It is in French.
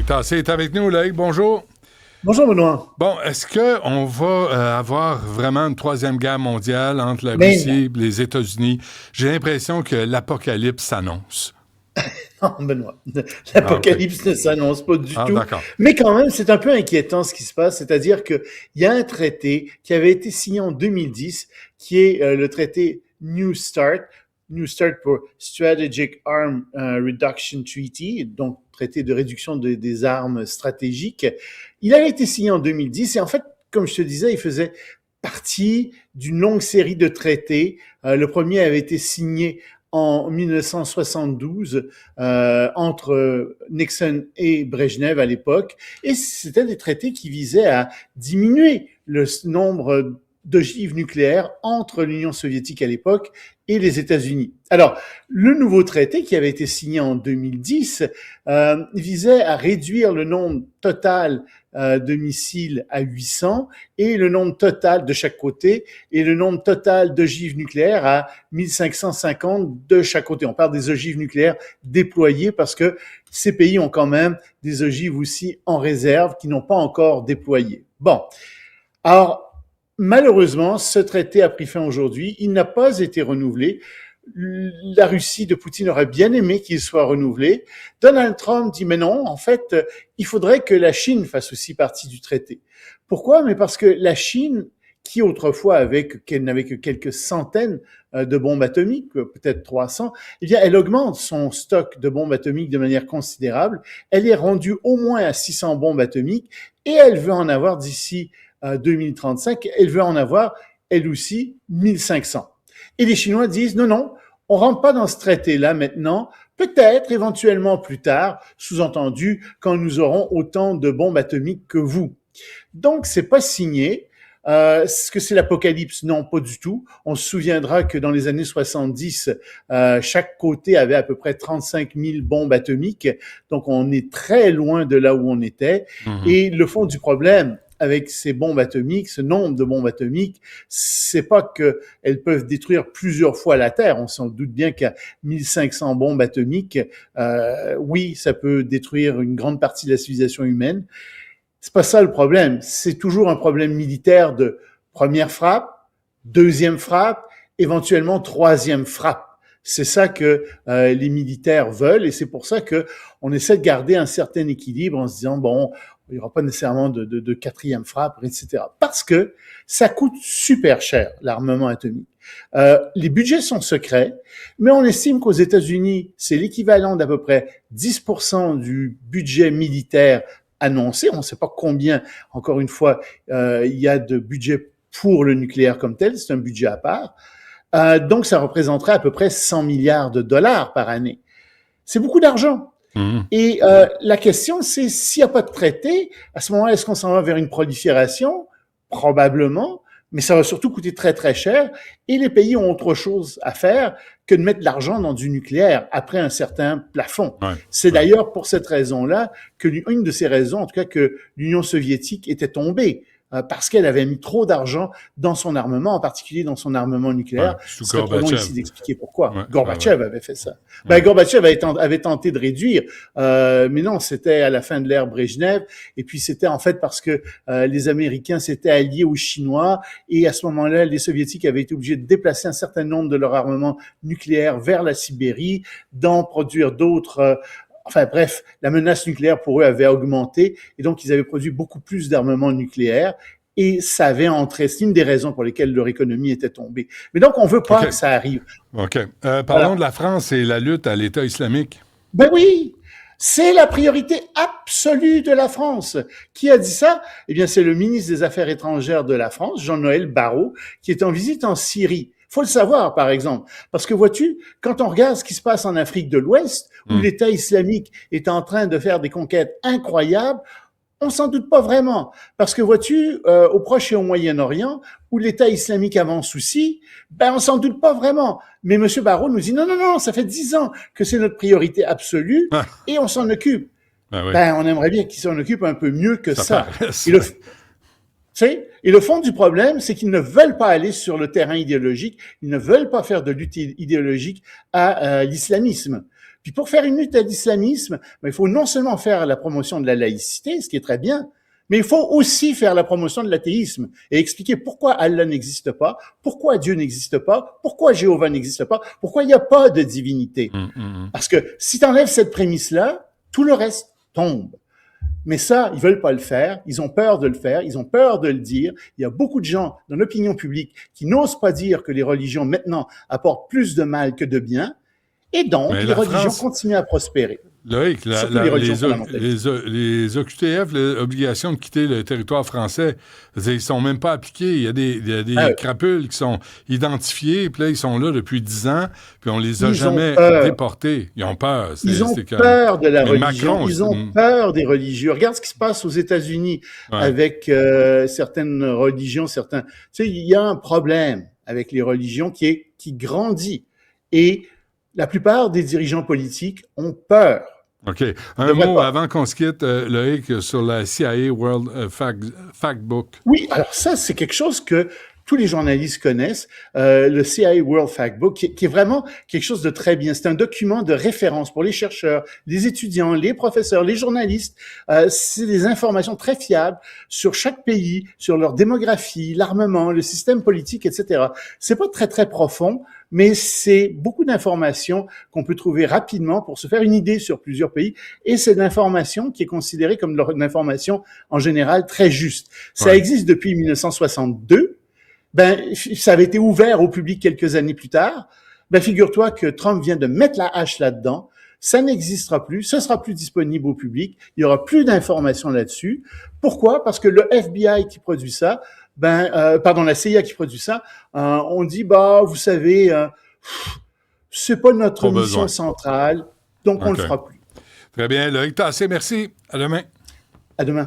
Tassé est avec nous, Loïc. Bonjour. Bonjour Benoît. Bon, est-ce qu'on va avoir vraiment une troisième guerre mondiale entre la Mais non, Russie et les États-Unis? J'ai l'impression que l'apocalypse s'annonce. non, Benoît. Ah, OK. L'apocalypse ne s'annonce pas du Ah, tout. d'accord. Mais quand même, c'est un peu inquiétant ce qui se passe. C'est-à-dire qu'il y a un traité qui avait été signé en 2010, qui est le traité New Start. New Start pour Strategic Arm Reduction Treaty, donc traité de réduction des armes stratégiques. Il avait été signé en 2010 et en fait, comme je te disais, il faisait partie d'une longue série de traités. Le premier avait été signé en 1972 entre Nixon et Brejnev à l'époque, et c'était des traités qui visaient à diminuer le nombre d'ogives nucléaires entre l'Union soviétique à l'époque et les États-Unis. Alors, le nouveau traité qui avait été signé en 2010 visait à réduire le nombre total de missiles à 800 et le nombre total de chaque côté et le nombre total d'ogives nucléaires à 1550 de chaque côté. On parle des ogives nucléaires déployées parce que ces pays ont quand même des ogives aussi en réserve qui n'ont pas encore déployé. Bon, alors malheureusement, ce traité a pris fin aujourd'hui. Il n'a pas été renouvelé. La Russie de Poutine aurait bien aimé qu'il soit renouvelé. Donald Trump dit, mais non, en fait, il faudrait que la Chine fasse aussi partie du traité. Pourquoi? Mais parce que la Chine, qui autrefois n'avait que quelques centaines de bombes atomiques, peut-être 300, eh bien, elle augmente son stock de bombes atomiques de manière considérable. Elle est rendue au moins à 600 bombes atomiques et elle veut en avoir d'ici 2035, elle veut en avoir, elle aussi, 1500. Et les Chinois disent, non, non, on rentre pas dans ce traité-là maintenant, peut-être éventuellement plus tard, sous-entendu, quand nous aurons autant de bombes atomiques que vous. Donc, c'est pas signé. Est-ce que c'est l'apocalypse? Non, pas du tout. On se souviendra que dans les années 70, chaque côté avait à peu près 35 000 bombes atomiques. Donc, on est très loin de là où on était. Mhm. Et le fond du problème avec ces bombes atomiques, ce nombre de bombes atomiques, c'est pas qu'elles peuvent détruire plusieurs fois la Terre. On s'en doute bien qu'à 1500 bombes atomiques, oui, ça peut détruire une grande partie de la civilisation humaine. C'est pas ça le problème. C'est toujours un problème militaire de première frappe, deuxième frappe, éventuellement troisième frappe. C'est ça que les militaires veulent et c'est pour ça que on essaie de garder un certain équilibre en se disant bon, il n'y aura pas nécessairement de quatrième frappe, etc. Parce que ça coûte super cher l'armement atomique. Les budgets sont secrets, mais on estime qu'aux États-Unis, c'est l'équivalent d'à peu près 10% du budget militaire annoncé. On ne sait pas combien, encore une fois, il y a de budget pour le nucléaire comme tel. C'est un budget à part. Donc, ça représenterait à peu près 100 milliards de dollars par année. C'est beaucoup d'argent. Mhm. Et la question, c'est s'il n'y a pas de traité, à ce moment-là, est-ce qu'on s'en va vers une prolifération? Probablement, mais ça va surtout coûter très, très cher. Et les pays ont autre chose à faire que de mettre de l'argent dans du nucléaire après un certain plafond. Ouais, C'est ouais. d'ailleurs pour cette raison-là que une de ces raisons, en tout cas, que l'Union soviétique était tombée. Parce qu'elle avait mis trop d'argent dans son armement, en particulier dans son armement Ouais. nucléaire. Sous Ce serait trop long Gorbatchev. ici d'expliquer pourquoi. Ouais, ouais, ouais. Gorbatchev avait fait ça. Ouais. Gorbatchev avait tenté de réduire, mais non, c'était à la fin de l'ère Brejnev, et puis c'était en fait parce que les Américains s'étaient alliés aux Chinois, et à ce moment-là, les Soviétiques avaient été obligés de déplacer un certain nombre de leur armement nucléaire vers la Sibérie, d'en produire d'autres. Enfin bref, la menace nucléaire pour eux avait augmenté, et donc ils avaient produit beaucoup plus d'armements nucléaires, et ça avait entraîné, c'est une des raisons pour lesquelles leur économie était tombée. Mais donc, on veut pas OK. que ça arrive. OK. Parlons de Voilà. la France et la lutte à l'État islamique. Ben oui, c'est la priorité absolue de la France. Qui a dit ça? Eh bien, c'est le ministre des Affaires étrangères de la France, Jean-Noël Barrot, qui est en visite en Syrie. Faut le savoir, par exemple, parce que vois-tu, quand on regarde ce qui se passe en Afrique de l'Ouest, où Hmm. l'État islamique est en train de faire des conquêtes incroyables, on s'en doute pas vraiment, parce que vois-tu, au Proche et au Moyen-Orient, où l'État islamique avance aussi, ben on s'en doute pas vraiment. Mais M. Barrot nous dit non, non, non, ça fait 10 ans que c'est notre priorité absolue Ah, et on s'en occupe. ben oui. Ben on aimerait bien qu'il s'en occupe un peu mieux que Ça ça. paraît, Et ça. et le fond du problème, c'est qu'ils ne veulent pas aller sur le terrain idéologique, ils ne veulent pas faire de lutte idéologique à l'islamisme. Puis pour faire une lutte à l'islamisme, ben, il faut non seulement faire la promotion de la laïcité, ce qui est très bien, mais il faut aussi faire la promotion de l'athéisme et expliquer pourquoi Allah n'existe pas, pourquoi Dieu n'existe pas, pourquoi Jéhovah n'existe pas, pourquoi il n'y a pas de divinité. Parce que si tu enlèves cette prémisse-là, tout le reste tombe. Mais ça, ils veulent pas le faire, ils ont peur de le faire, ils ont peur de le dire. Il y a beaucoup de gens dans l'opinion publique qui n'osent pas dire que les religions maintenant apportent plus de mal que de bien, et donc Mais les la religions France, continuent à prospérer. Loïc, Surtout les religions les OQTF, l'obligation de quitter le territoire français, ils ne sont même pas appliqués. Il y a des crapules qui sont identifiés, puis là, ils sont là depuis 10 ans, puis on les a jamais déportés. Ils ont peur. Ils ont peur de la religion. Macron, ils ont peur des religieux. Regarde ce qui se passe aux États-Unis avec certaines religions, certains. Tu sais, il y a un problème avec les religions qui grandit. Et la plupart des dirigeants politiques ont peur. OK. Un mot avant qu'on se quitte, Loïc, sur la CIA World Factbook. Oui, alors ça, c'est quelque chose que tous les journalistes connaissent, le CIA World Factbook, qui est vraiment quelque chose de très bien. C'est un document de référence pour les chercheurs, les étudiants, les professeurs, les journalistes. C'est des informations très fiables sur chaque pays, sur leur démographie, l'armement, le système politique, etc. C'est pas très, très profond, mais c'est beaucoup d'informations qu'on peut trouver rapidement pour se faire une idée sur plusieurs pays. Et c'est de l'information qui est considérée comme de l'information en général très juste. Ça existe depuis 1962. Ben, ça avait été ouvert au public quelques années plus tard. Ben, figure-toi que Trump vient de mettre la hache là-dedans. Ça n'existera plus. Ce sera plus disponible au public. Il y aura plus d'informations là-dessus. Pourquoi? Parce que le FBI qui produit ça, la CIA qui produit ça, on dit, vous savez, c'est pas notre mission centrale, donc on le fera plus. Très bien. Loïc Tassé, merci. À demain. À demain.